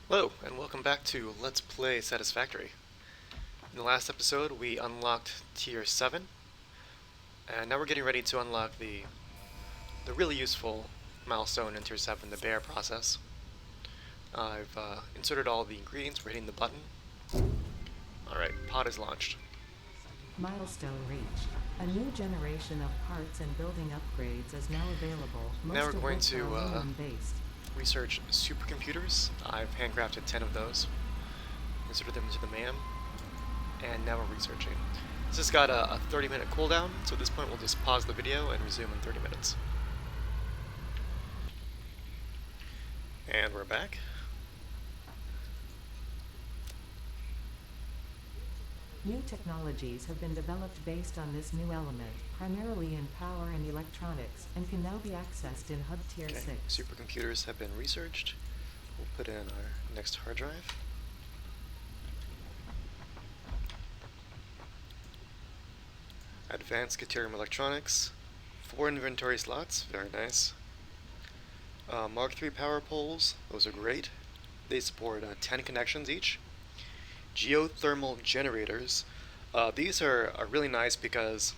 Hello, and welcome back to Let's Play Satisfactory. In the last episode, we unlocked Tier 7, and now we're getting ready to unlock the really useful milestone in Tier 7, the bear process. I've inserted all the ingredients, we're hitting the button. Alright, pod is launched. Milestone reached. A new generation of parts and building upgrades is now available, Now we're most of going which are to aluminum-based. research supercomputers. I've handcrafted 10 of those, inserted them into the MAM, and now we're researching. This has got a 30-minute cooldown, so at this point we'll just pause the video and resume in 30 minutes. And we're back. New technologies have been developed based on this new element, primarily in power and electronics, and can now be accessed in Hub Tier 6. Supercomputers have been researched. We'll put in our next hard drive. Advanced Deuterium electronics. 4 inventory slots, very nice. Mark III power poles, those are great. They support 10 connections each. Geothermal generators. These are really nice because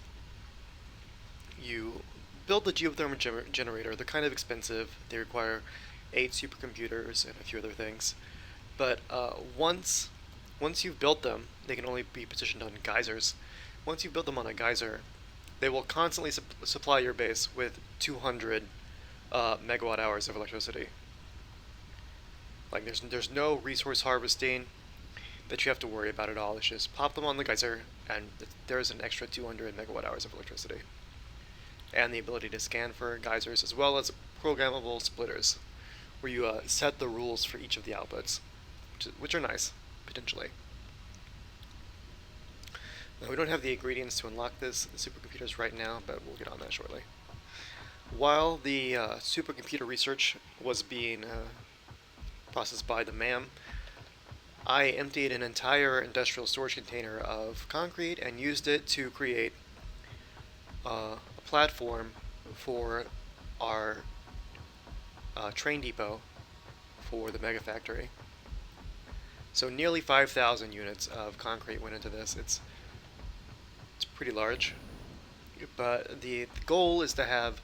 you build the geothermal generator. They're kind of expensive. They require 8 supercomputers and a few other things. But once you've built them, they can only be positioned on geysers. Once you've built them on a geyser, they will constantly supply your base with 200 megawatt hours of electricity. Like there's no resource harvesting that you have to worry about at all. It's just pop them on the geyser, and there's an extra 200 megawatt hours of electricity. And the ability to scan for geysers, as well as programmable splitters, where you set the rules for each of the outputs, which are nice, potentially. Now, we don't have the ingredients to unlock this supercomputers right now, but we'll get on that shortly. While the supercomputer research was being processed by the MAM, I emptied an entire industrial storage container of concrete and used it to create a platform for our train depot for the mega factory. So nearly 5,000 units of concrete went into this. It's pretty large, but the goal is to have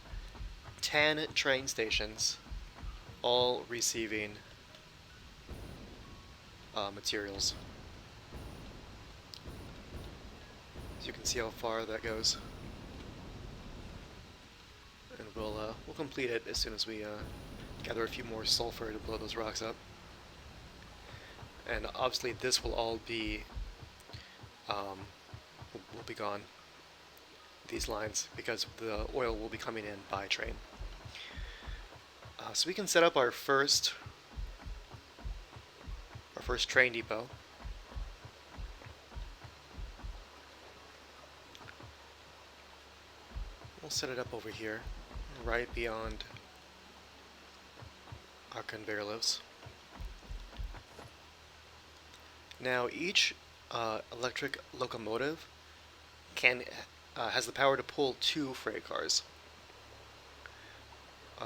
10 train stations all receiving materials. So you can see how far that goes, and we'll complete it as soon as we gather a few more sulfur to blow those rocks up. And obviously, this will all be will be gone. These lines, because the oil will be coming in by train. So we can set up our first train depot. We'll set it up over here, right beyond our conveyor lifts. Now each electric locomotive has the power to pull 2 freight cars.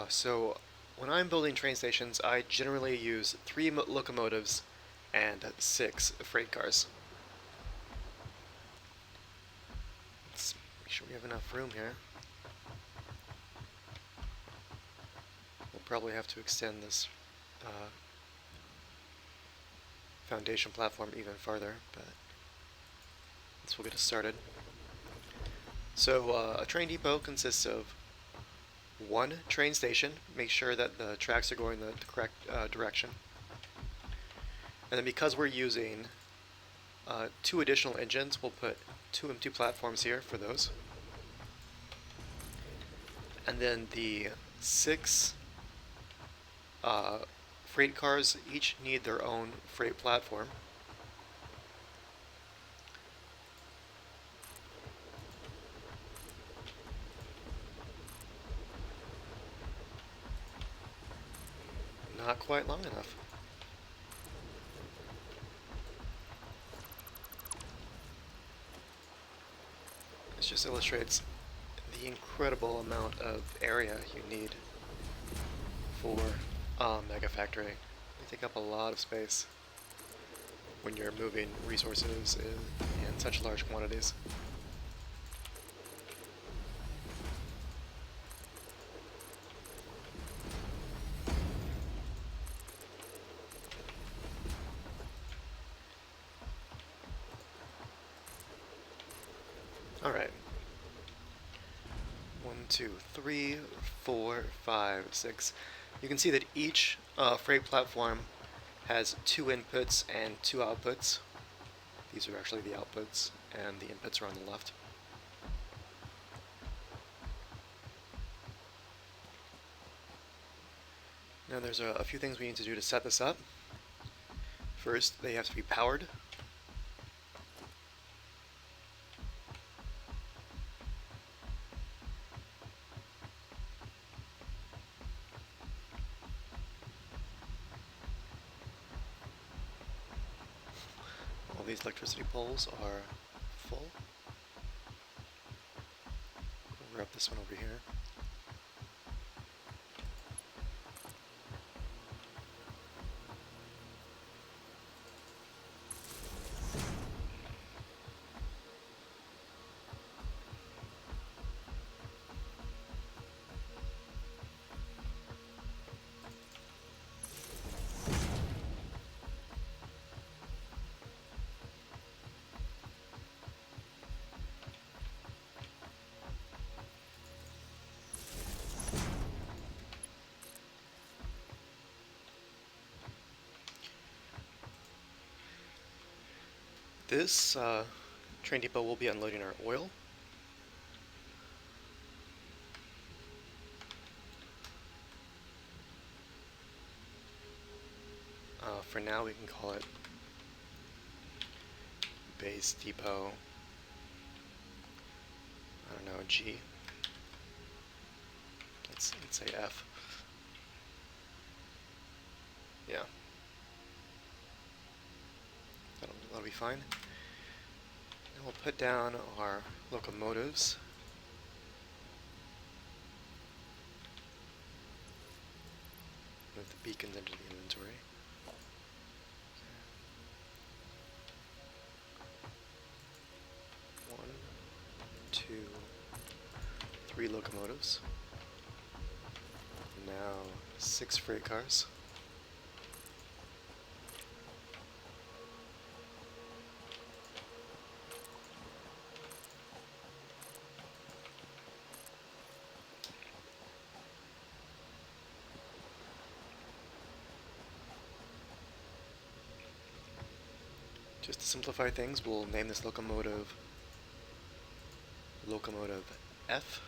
So when I'm building train stations, I generally use 3 locomotives and 6 freight cars. Let's make sure we have enough room here. We'll probably have to extend this foundation platform even farther, but this will get us started. So a train depot consists of 1 train station. Make sure that the tracks are going the correct direction. And then because we're using 2 additional engines, we'll put 2 empty platforms here for those. And then the 6 freight cars each need their own freight platform. Not quite long enough. This just illustrates the incredible amount of area you need for Mega Factory. They take up a lot of space when you're moving resources in such large quantities. Alright. 1, 2, 3, 4, 5, 6. You can see that each freight platform has 2 inputs and 2 outputs. These are actually the outputs, and the inputs are on the left. Now there's a few things we need to do to set this up. First, they have to be powered. All these electricity poles are full. We'll grab this one over here. This train depot will be unloading our oil. For now, we can call it base depot, I don't know, G. Let's say F. Yeah. That'll be fine. And we'll put down our locomotives. Move the beacons into the inventory. One, 2, 3 locomotives. Now 6 freight cars. Just to simplify things, we'll name this locomotive F.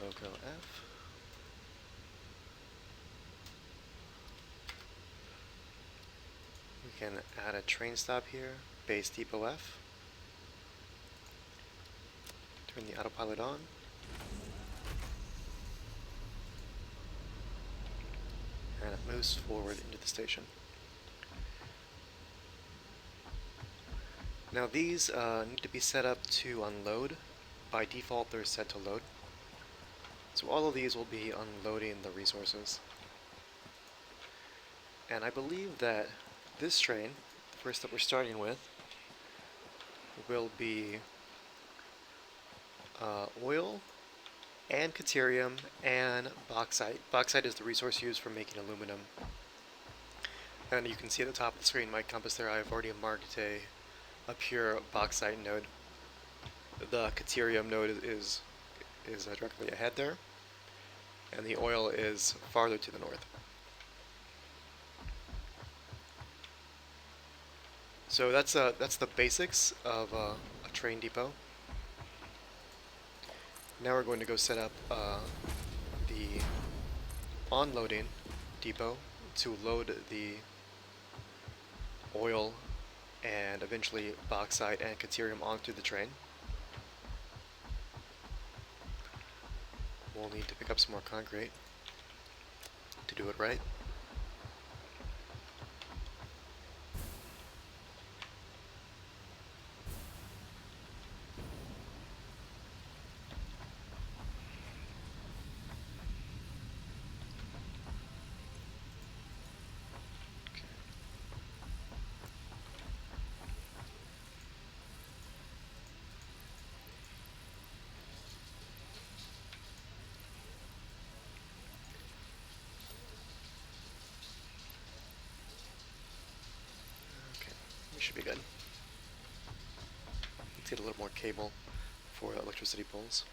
Loco F. We can add a train stop here, base depot F. Turn the autopilot on. And it moves forward into the station. Now these need to be set up to unload. By default they're set to load. So all of these will be unloading the resources. And I believe that this train, the first that we're starting with, will be oil and deuterium and bauxite. Bauxite is the resource used for making aluminum. And you can see at the top of the screen, my compass there, I've already marked a pure bauxite node. The deuterium node is directly ahead there, and the oil is farther to the north. So that's the basics of a train depot. Now we're going to go set up the onloading depot to load the oil and eventually bauxite and deuterium onto the train. We'll need to pick up some more concrete to do it right. a little more cable for electricity poles.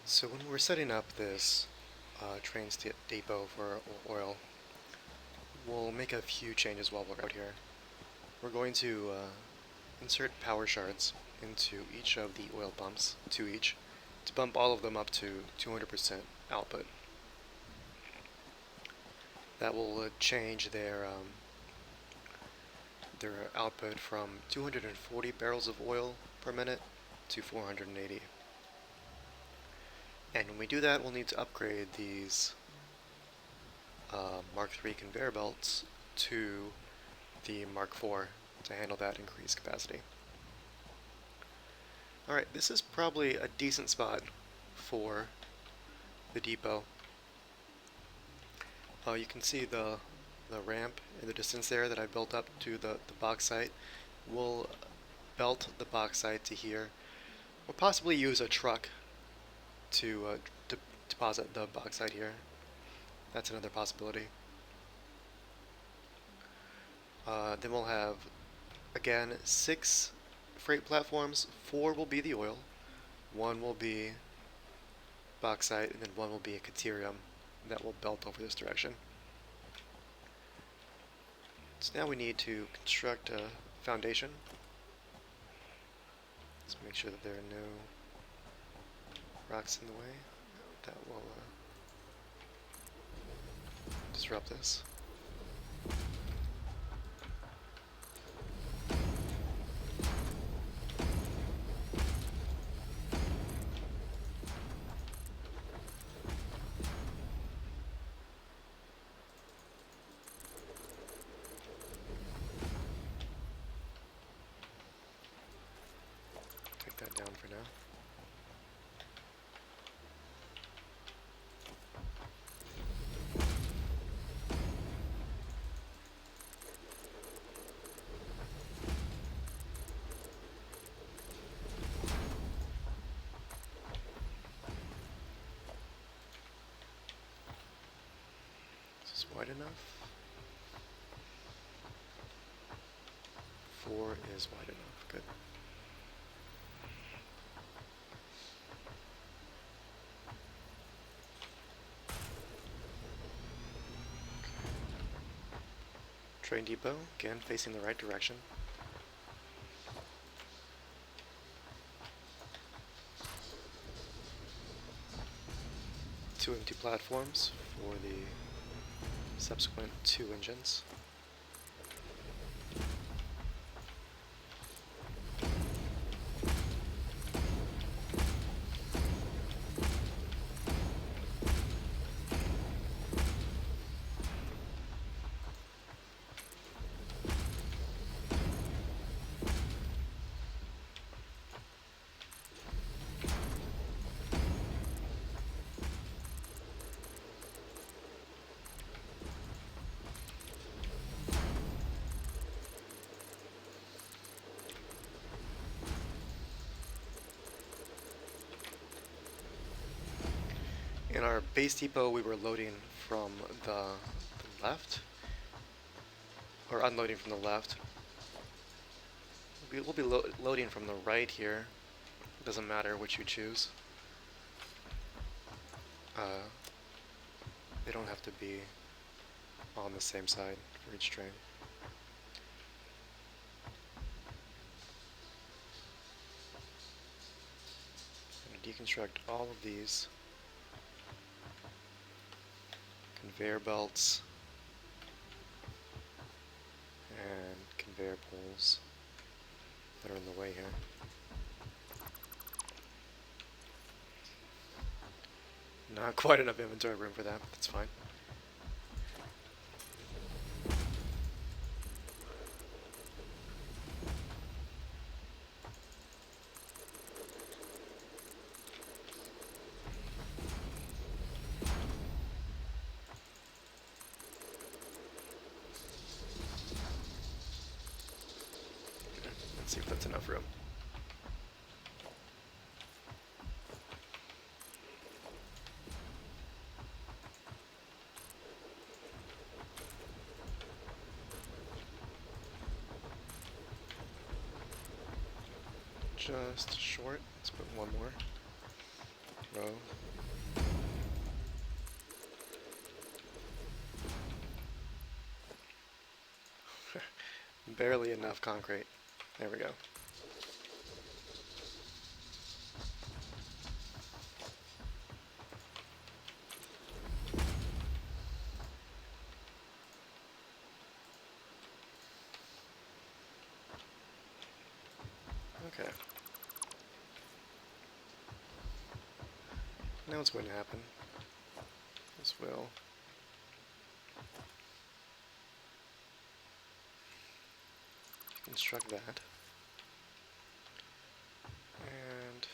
So when we're setting up this depot for oil, we'll make a few changes while we're out here. We're going to insert power shards into each of the oil pumps, two each, to bump all of them up to 200% output. That will change their output from 240 barrels of oil per minute to 480. And when we do that, we'll need to upgrade these Mark III conveyor belts to the Mark IV to handle that increased capacity. Alright, this is probably a decent spot for the depot. You can see the ramp in the distance there that I built up to the bauxite. We'll belt the bauxite to here, or possibly use a truck to deposit the bauxite here. That's another possibility. Then we'll have, again, 6 freight platforms. 4 will be the oil, 1 will be bauxite, and then 1 will be a caterium that will belt over this direction. So now we need to construct a foundation. Let's make sure that there are no rocks in the way. That will disrupt this. Take that down for now. Is this wide enough? 4 is wide enough. Good. Train depot, again facing the right direction. Two empty platforms for the subsequent 2 engines. In our base depot, we were loading from the left, or unloading from the left. We'll be loading from the right here. It doesn't matter which you choose. They don't have to be on the same side for each train. I'm going to deconstruct all of these conveyor belts and conveyor poles that are in the way here. Not quite enough inventory room for that, but that's fine. Let's see if that's enough room. Just short. Let's put one more row. Barely enough concrete. There we go. Okay. Now what's going to happen is we'll construct that. And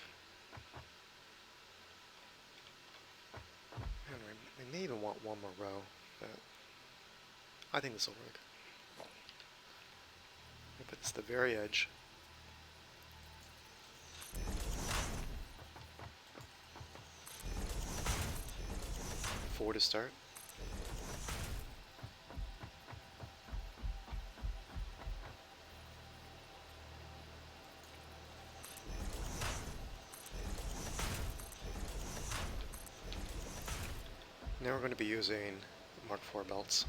we may even want one more row, but I think this will work. If it's the very edge. Four to start. Now we're going to be using Mark IV belts.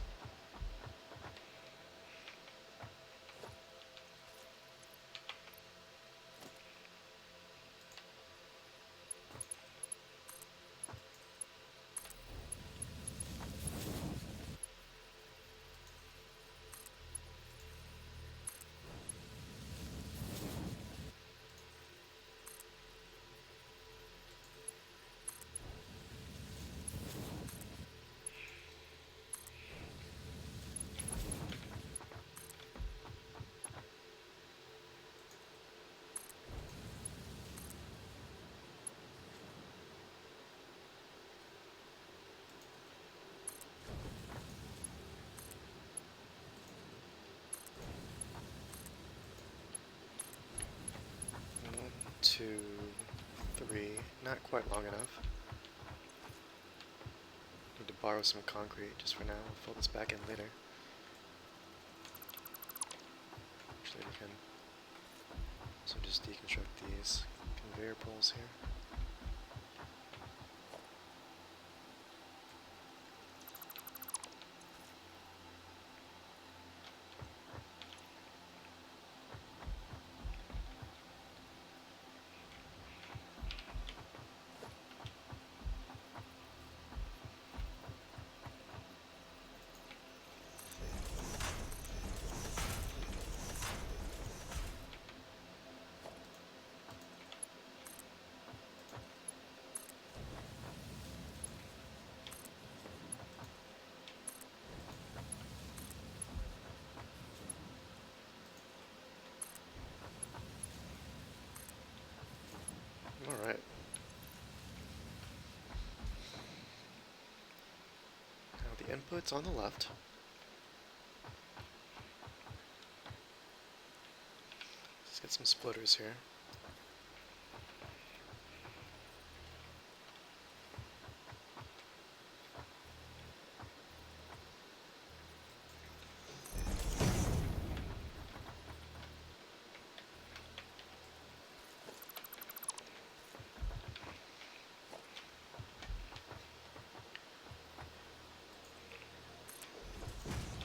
One, two, three. Not quite long enough. Need to borrow some concrete just for now. We'll fill this back in later. Actually, we can also just deconstruct these conveyor poles here. Alright. Now the input's on the left. Let's get some splitters here.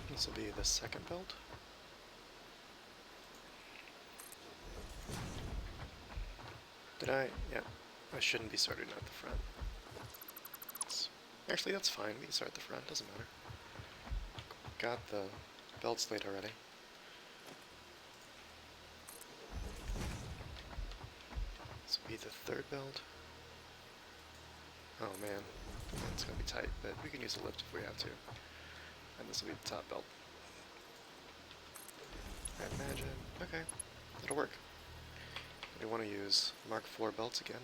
This will be the second belt. Did I? Yeah. I shouldn't be starting at the front. Actually, that's fine. We can start at the front. Doesn't matter. Got the belts laid already. Be the third belt. Oh man, it's gonna be tight, but we can use a lift if we have to. And this will be the top belt. I imagine. Okay, that'll work. We want to use Mark IV belts again.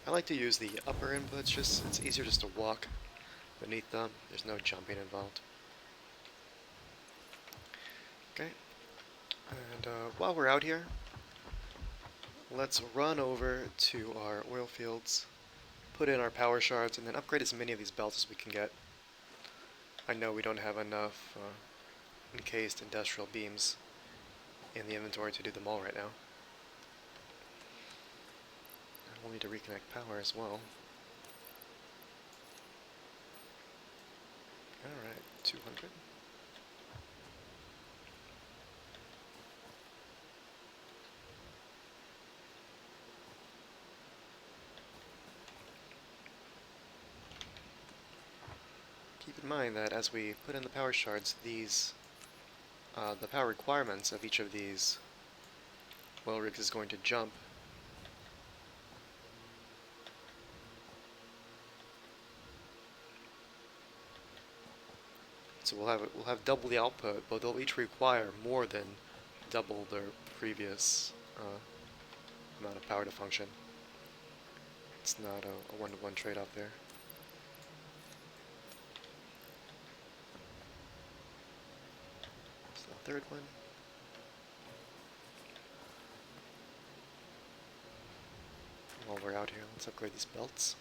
I like to use the upper inputs, just it's easier just to walk beneath them. There's no jumping involved. Okay, and while we're out here, let's run over to our oil fields, put in our power shards, and then upgrade as many of these belts as we can get. I know we don't have enough encased industrial beams in the inventory to do them all right now. And we'll need to reconnect power as well. Alright, 200. Keep in mind that as we put in the power shards, these, the power requirements of each of these oil rigs is going to jump. So we'll have double the output, but they'll each require more than double their previous amount of power to function. It's not a one-to-one trade-off there. So the third one. While we're out here, let's upgrade these belts.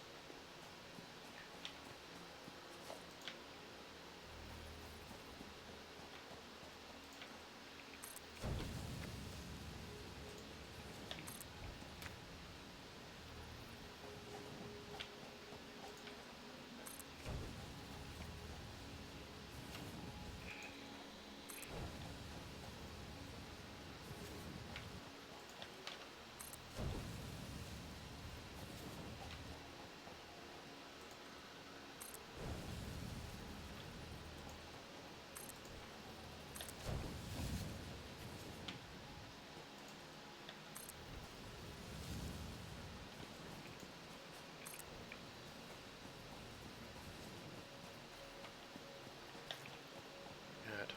Add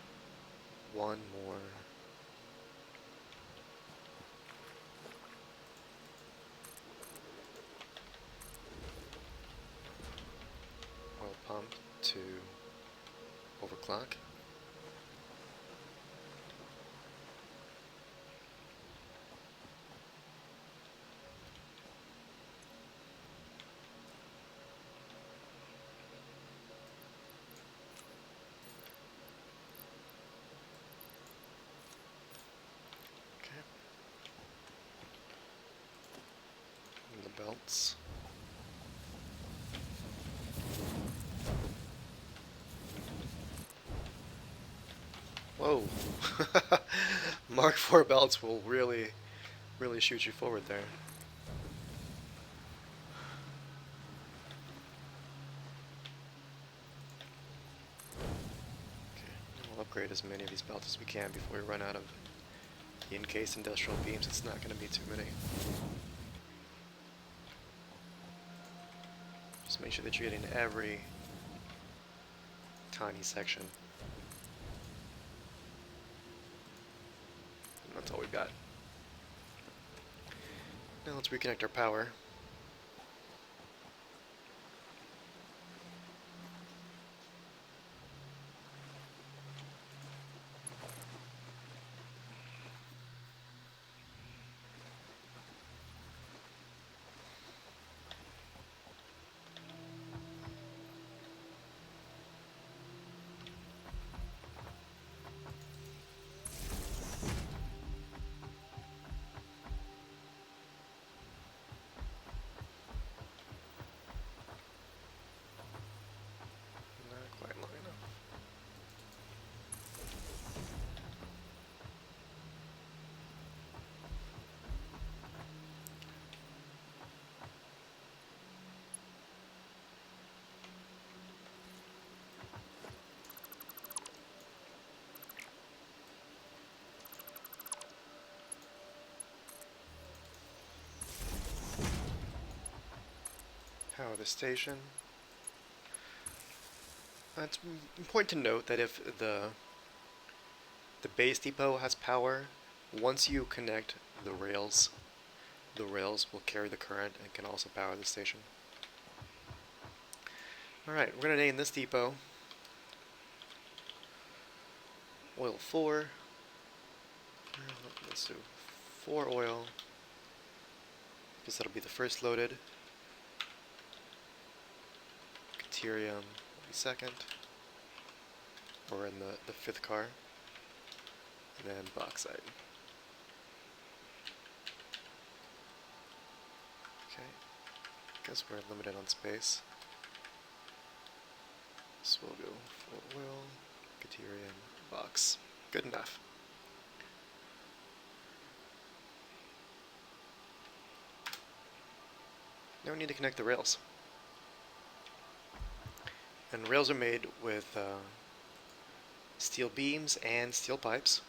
one more. Oil pump to overclock. Okay. And the belts. Whoa! Mark IV belts will really shoot you forward there. Okay, we'll upgrade as many of these belts as we can before we run out of the encased industrial beams. It's not going to be too many. Just make sure that you're getting every tiny section. And that's all we've got. Now let's reconnect our power. the station. It's important to note that if the base depot has power, once you connect the rails will carry the current and can also power the station. Alright, we're going to name this depot oil 4. Let's do 4 oil, because that'll be the first loaded. Deuterium will be second, or in the fifth car, and then bauxite. Okay, guess we're limited on space. So we'll go for oil, deuterium, box. Good enough. Now we need to connect the rails. And rails are made with steel beams and steel pipes,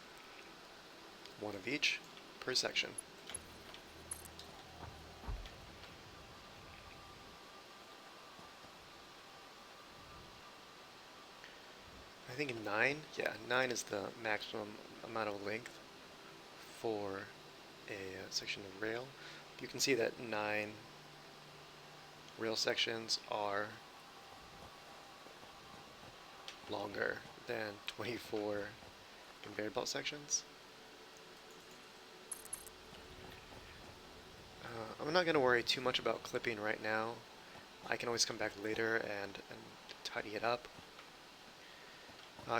one of each per section. I think 9, yeah, 9 is the maximum amount of length for a section of rail. You can see that 9 rail sections are longer than 24 conveyor belt sections. I'm not going to worry too much about clipping right now. I can always come back later and tidy it up.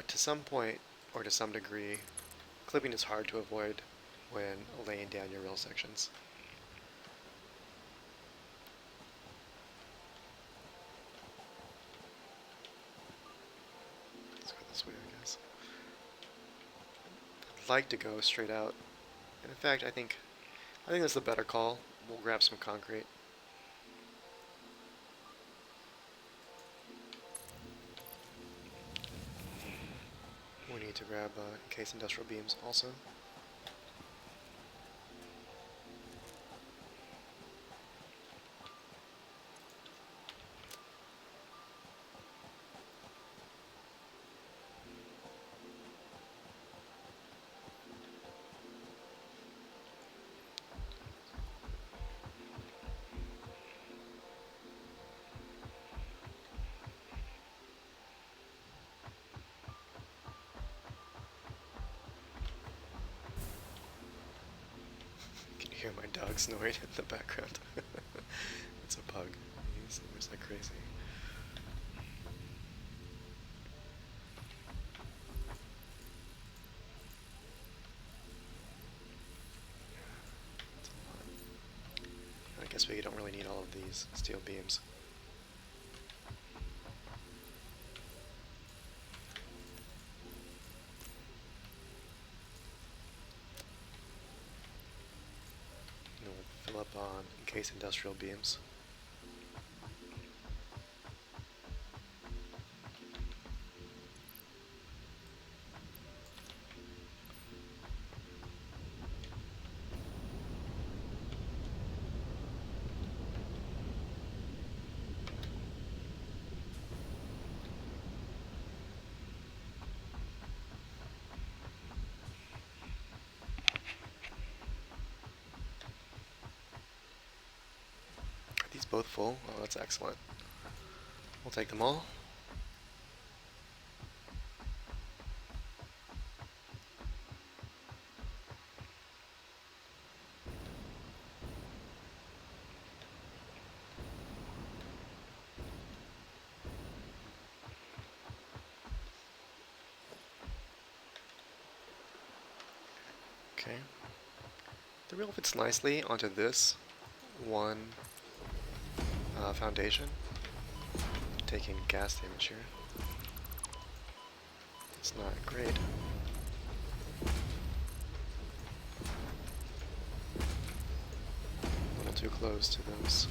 To some point, or to some degree, clipping is hard to avoid when laying down your rail sections. Let's go this way, I guess. I'd like to go straight out. And in fact, I think that's the better call. We'll grab some concrete. We need to grab encased industrial beams also. Hear my dog snoring in the background. It's a pug. He snores like crazy. That's a lot. I guess we don't really need all of these steel beams. Fill up on encased industrial beams. These both full? Oh, that's excellent. We'll take them all. Okay. The rail fits nicely onto this one foundation. Taking gas damage here. It's not great. A little too close to those.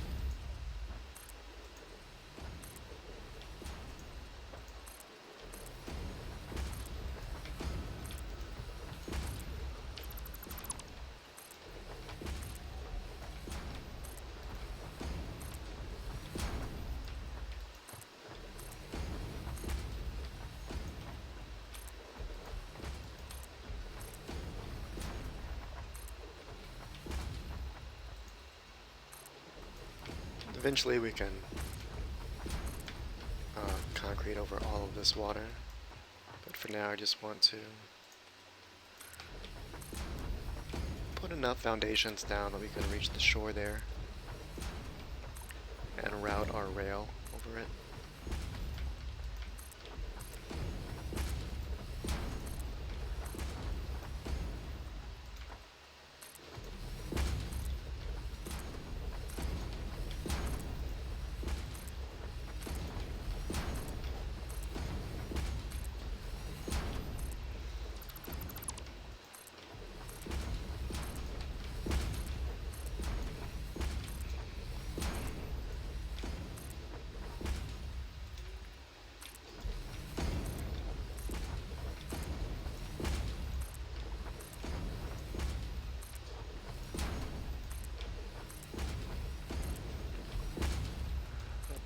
Eventually we can concrete over all of this water, but for now I just want to put enough foundations down that we can reach the shore there and route our rail over it.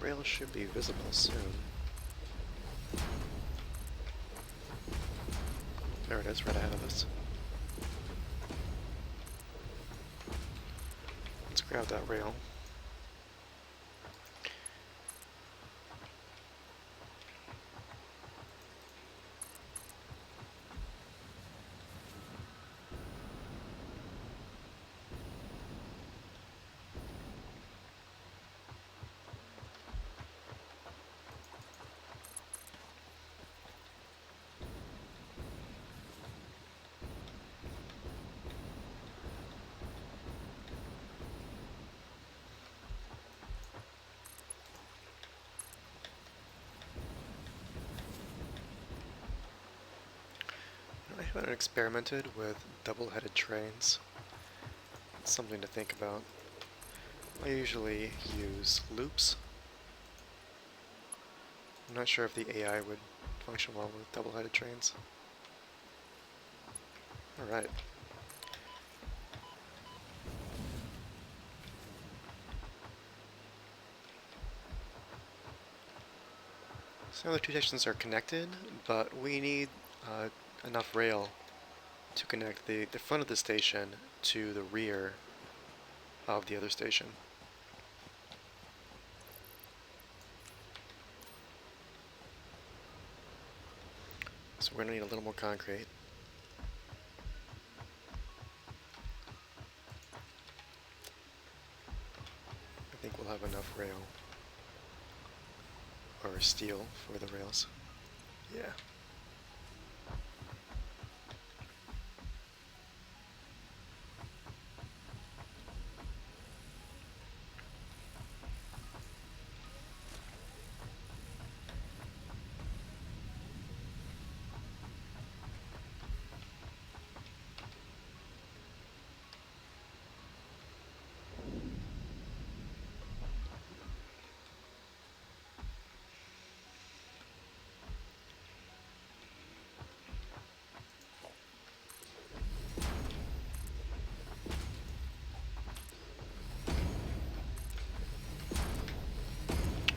The rail should be visible soon. There it is, right ahead of us. Let's grab that rail. I haven't experimented with double-headed trains. It's something to think about. I usually use loops. I'm not sure if the AI would function well with double-headed trains. Alright. So the two sections are connected, but we need enough rail to connect the front of the station to the rear of the other station. So we're going to need a little more concrete. I think we'll have enough rail, or steel for the rails. Yeah.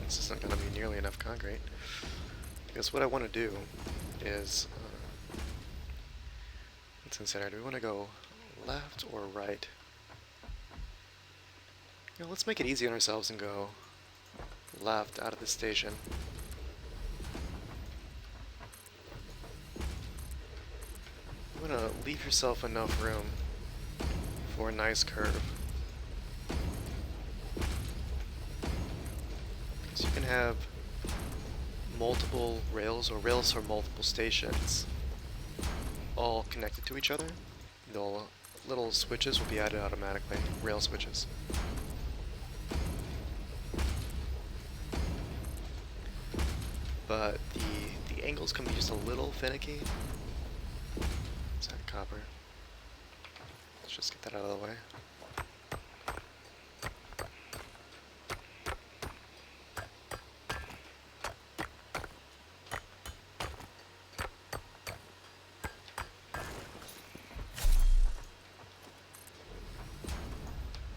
This isn't going to be nearly enough concrete, because what I want to do is, let's consider, do we want to go left or right? You know, let's make it easy on ourselves and go left out of the station. You want to leave yourself enough room for a nice curve. So you can have multiple rails or rails for multiple stations all connected to each other. The little switches will be added automatically, rail switches. But the angles can be just a little finicky. Is that copper? Let's just get that out of the way.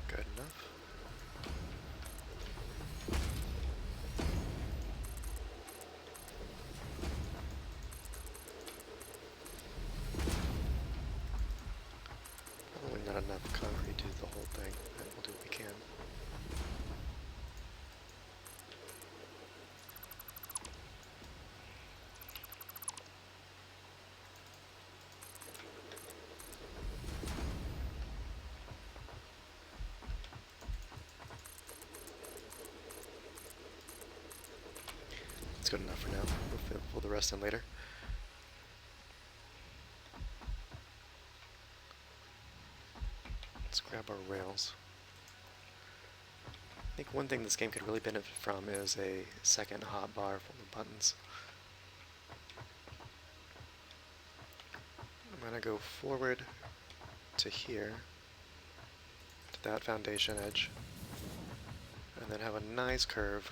Good enough. Probably not enough concrete to do the whole thing, but we'll do what we can. That's good enough for now. We'll fill the rest in later. Let's grab our rails. I think one thing this game could really benefit from is a second hotbar full of buttons. I'm going to go forward to here, to that foundation edge, and then have a nice curve.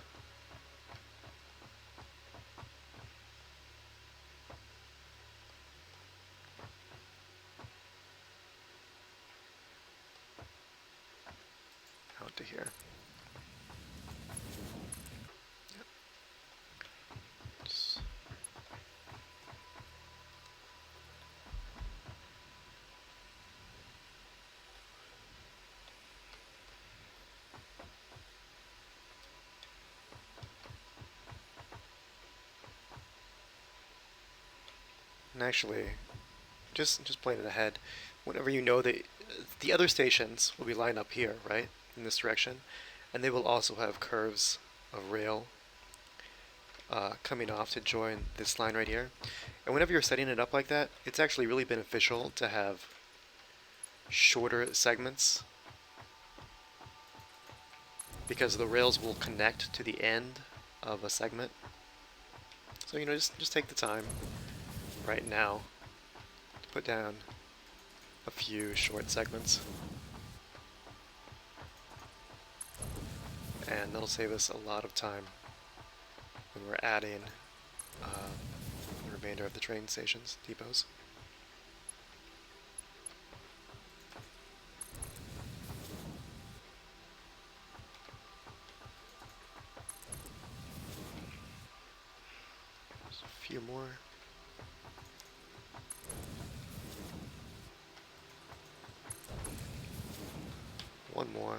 Out to here. Yep. And actually, just playing it ahead, whenever you know that the other stations will be lined up here, right, in this direction, and they will also have curves of rail coming off to join this line right here. And whenever you're setting it up like that, it's actually really beneficial to have shorter segments, because the rails will connect to the end of a segment. So, you know, just take the time right now to put down a few short segments, and that'll save us a lot of time when we're adding the remainder of the train stations, depots. Just a few more. One more,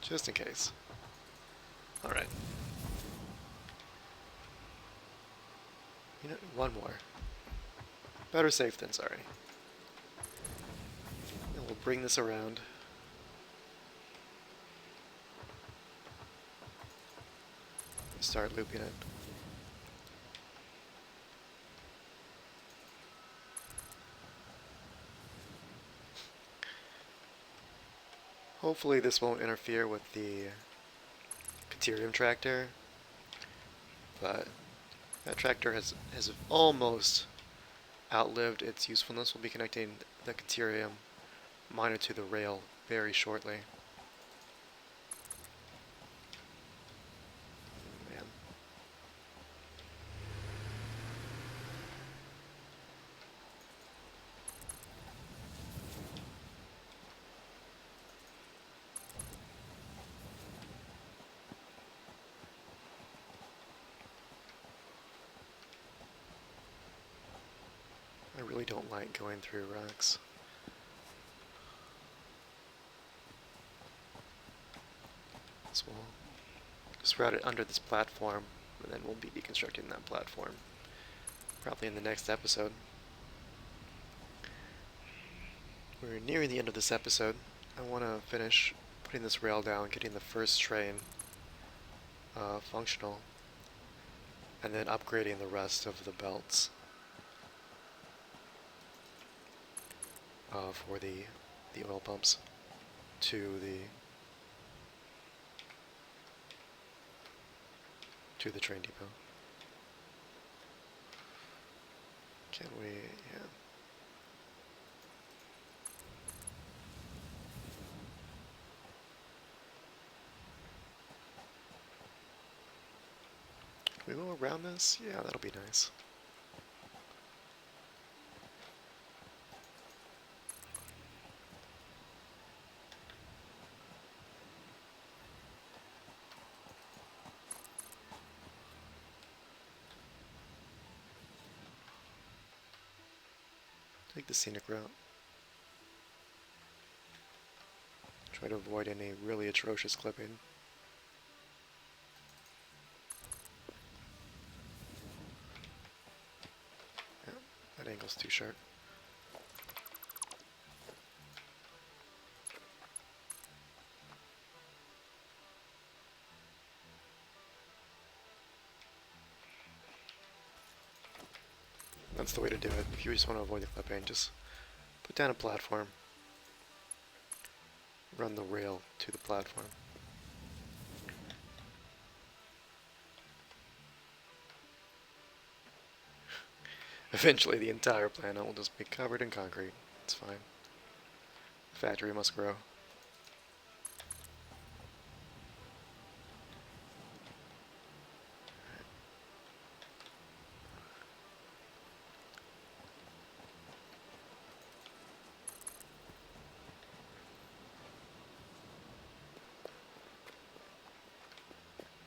just in case. All right. You know, one more. Better safe than sorry. And we'll bring this around. Start looping it. Hopefully this won't interfere with the Caterium tractor, but that tractor has almost outlived its usefulness. We'll be connecting the Caterium miner to the rail very shortly. Man. I really don't like going through rocks. So we'll just route it under this platform, and then we'll be deconstructing that platform probably in the next episode. We're nearing the end of this episode. I want to finish putting this rail down, getting the first train functional, and then upgrading the rest of the belts for the oil pumps to the train depot. Can we? Yeah. Can we go around this? Yeah, that'll be nice. Take the scenic route. Try to avoid any really atrocious clipping. Yeah, that angle's too sharp. That's the way to do it. If you just want to avoid the clipping, just put down a platform, run the rail to the platform. Eventually the entire planet will just be covered in concrete. It's fine. The factory must grow.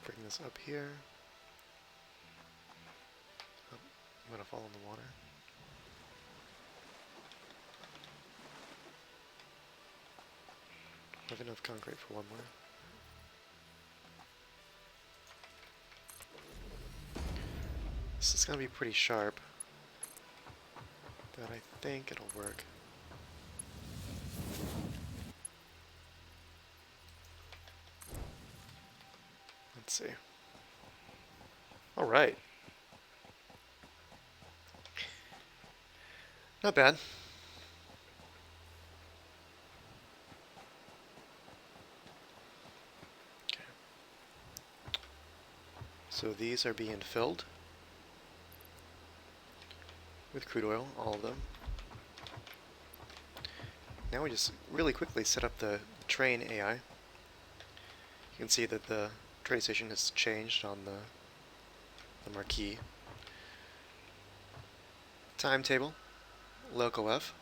Bring this up here. Oh, I'm gonna fall in the water. I have enough concrete for one more. This is gonna be pretty sharp, but I think it'll work. Let's see. Alright. Not bad. Okay. So these are being filled with crude oil, all of them. Now we just really quickly set up the train AI. You can see that the train station has changed on the marquee. Timetable, local F.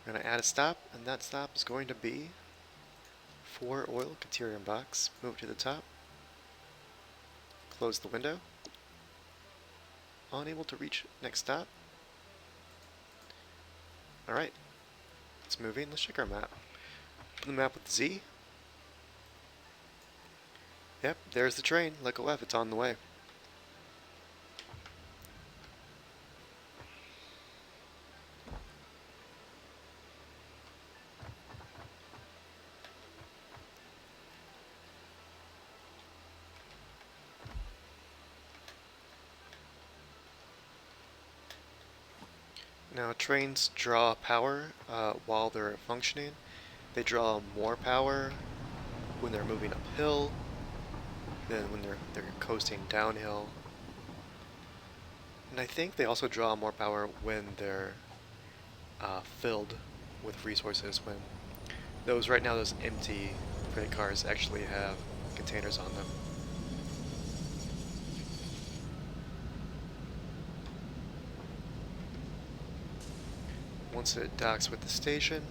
We're going to add a stop, and that stop is going to be for oil, Caterium box. Move to the top. Close the window. Unable to reach next stop. Alright, it's moving. Let's check our map. Open the map with Z. Yep, there's the train. Local F, it's on the way. Now trains draw power while they're functioning. They draw more power when they're moving uphill than when they're coasting downhill. And I think they also draw more power when they're filled with resources. When those right now, those empty freight cars actually have containers on them. Once it docks with the station,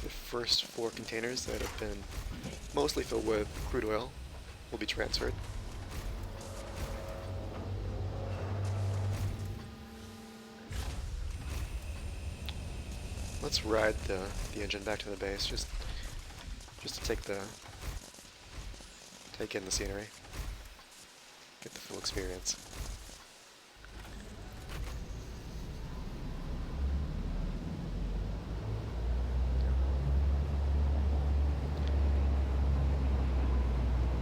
the first 4 containers that have been mostly filled with crude oil will be transferred. Let's ride the engine back to the base just to take in the scenery. Get the full experience.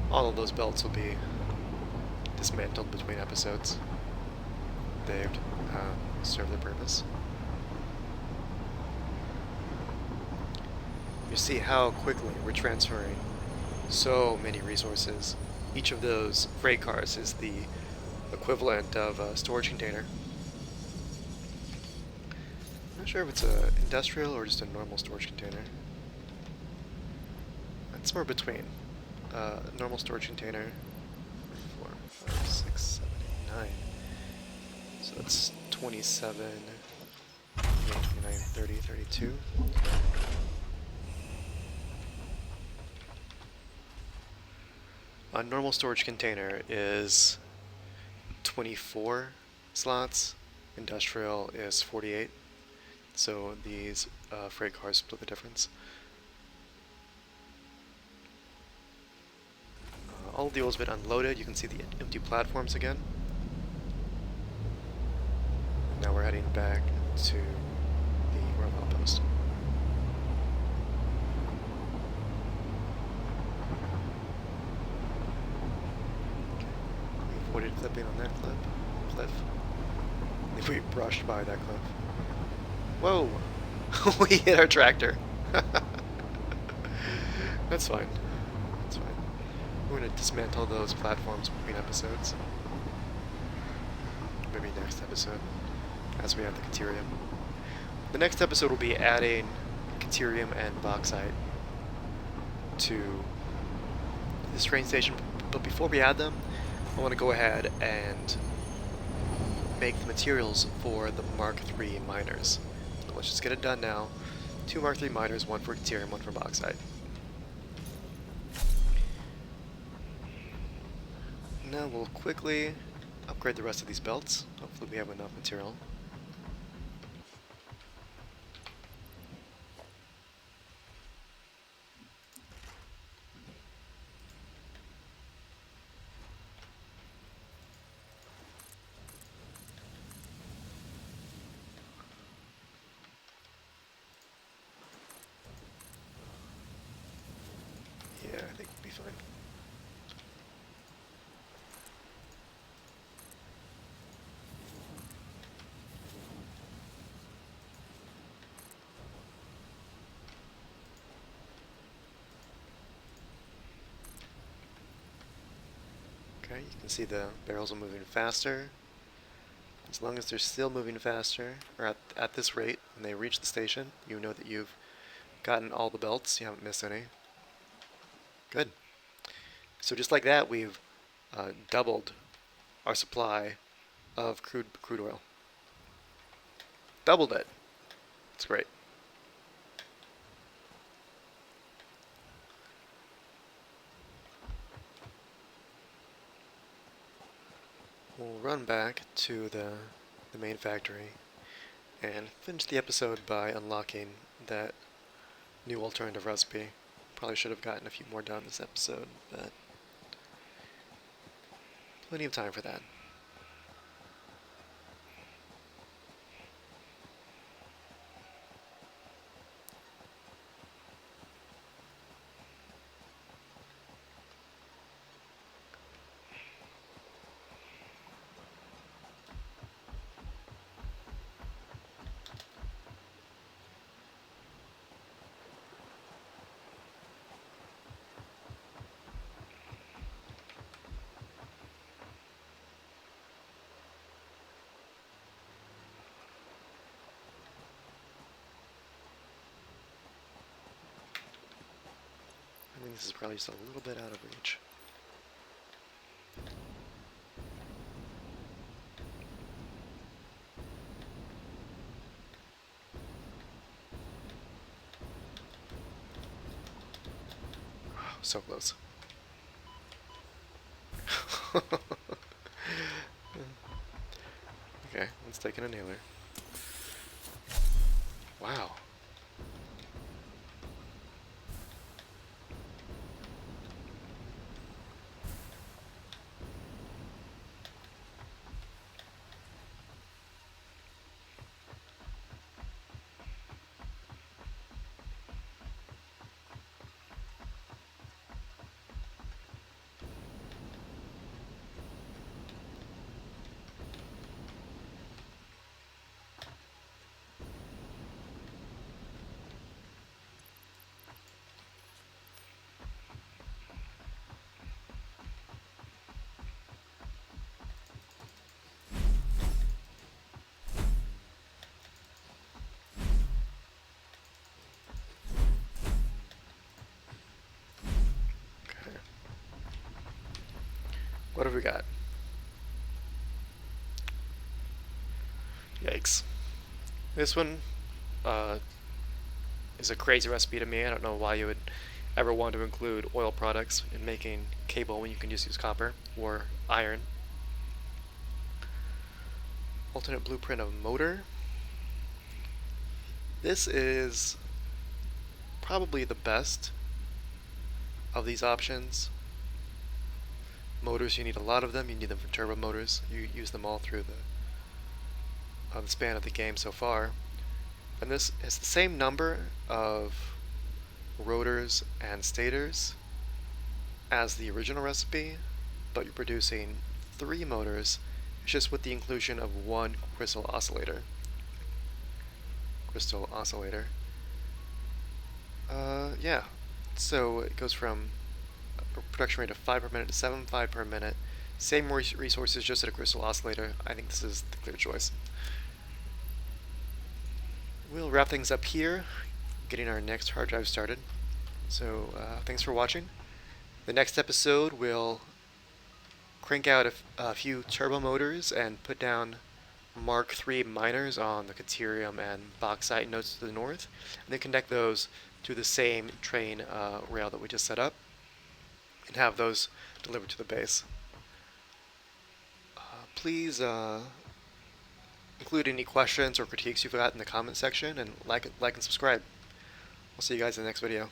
All of those belts will be dismantled between episodes. They've served their purpose. You see how quickly we're transferring so many resources. Each of those freight cars is the equivalent of a storage container. I'm not sure if it's an industrial or just a normal storage container. It's somewhere between. Normal storage container, 4, 5, 6, 7, 8, 9. So that's 27, 29, 30, 32. A normal storage container is 24 slots, industrial is 48, so these freight cars split the difference. All of the oil's been unloaded. You can see the empty platforms again. Now we're heading back to the rail outpost. clipping on that cliff. If we brushed by that cliff. Whoa! We hit our tractor. That's fine. That's fine. We're gonna dismantle those platforms between episodes. Maybe next episode, as we have the Caterium. The next episode will be adding Caterium and Bauxite to this train station. But before we add them, I want to go ahead and make the materials for the Mark III miners. So let's just get it done now. 2 Mark III miners, 1 for Caterium, 1 for Bauxite. Now we'll quickly upgrade the rest of these belts. Hopefully we have enough material. Yeah, I think we'll be fine. Okay, you can see the barrels are moving faster. As long as they're still moving faster, or at this rate, when they reach the station, you know that you've gotten all the belts, you haven't missed any. Good. So just like that, we've doubled our supply of crude oil. Doubled it. It's great. We'll run back to the main factory and finish the episode by unlocking that new alternative recipe. Probably should have gotten a few more done this episode, but plenty of time for that. I think this is probably just a little bit out of reach. So close. Okay, let's take in a nailer. Wow. What have we got? Yikes. This one is a crazy recipe to me. I don't know why you would ever want to include oil products in making cable when you can just use copper or iron. Alternate blueprint of motor. This is probably the best of these options. Motors, you need a lot of them. You need them for turbo motors. You use them all through the span of the game so far. And this is the same number of rotors and stators as the original recipe, but you're producing 3 motors. It's just with the inclusion of one crystal oscillator. Yeah. So it goes from a production rate of 5 per minute to 7.5 per minute. Same resources, just at a crystal oscillator. I think this is the clear choice. We'll wrap things up here, getting our next hard drive started. So thanks for watching. The next episode will crank out a few turbo motors and put down Mark III miners on the Caterium and bauxite nodes to the north, and then connect those to the same train rail that we just set up, and have those delivered to the base. Please include any questions or critiques you've got in the comment section, and like and subscribe. We'll see you guys in the next video.